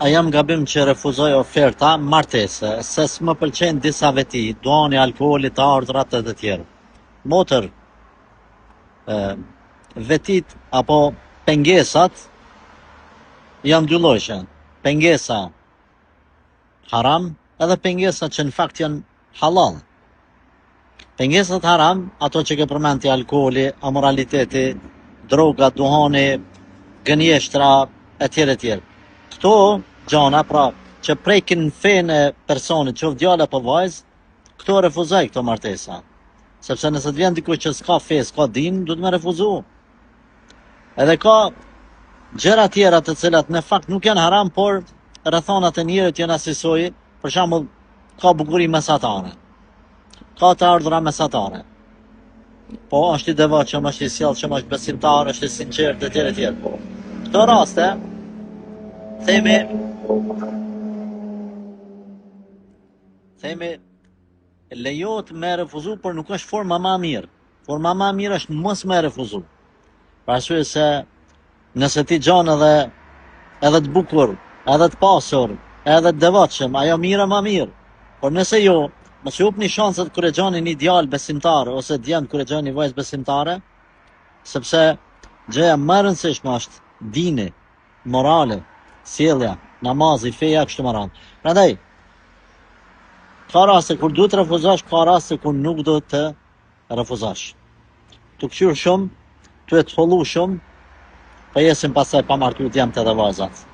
A jam gabim që refuzoj oferta martese, se s'më pëlqen disa veti, duani, alkoolit, ardhurat e të tjerë. Motër, vetit apo pengesat janë dy lloje. Pengesa haram edhe pengesa që në fakt janë halal. Pengesat haram, ato që ke përmenti, alkooli, amoraliteti, droga, duhani, gënjeshtra, etj. Këto gjana, pra, që prekin fenë e personit, qoftë djalë apo vajzë, këto refuzoj këto martesa. Sepse nëse të vjen dikush që s'ka fe, s'ka din, duhet me refuzu. Edhe ka gjëra tjera të cilat në fakt nuk janë haram, por rrethonat e njerëzit janë asisoj. Për shembull, ka bukuri mesatare, ka të ardhura mesatare. Po është i devotshëm, është i sjellshëm, është besimtar, është i sinqert etj. Po këto raste themi lejohet me refuzu, por nuk është forma më e mirë. Forma më e mirë është mos me refuzu. Për arsye se nëse ti gjon edhe të bukur, edhe të pasur, edhe të devotshëm, ajo mirë më mirë. Por nëse jo, mos ju japni shanset kur e gjoni një djalë besimtar ose djem kur e gjoni një vajzë besimtare, sepse gjëja më e rëndësishme është dini, morale, sjellja, namazi, feja, kështu me radhë. Prandaj, ka raste kur duhet refuzosh, ka raste kur nuk duhet të refuzosh. Tu kqyr shumë, tu e të hollu shumë, po jesim pasaj pa martu t'jem të edhe vajzat.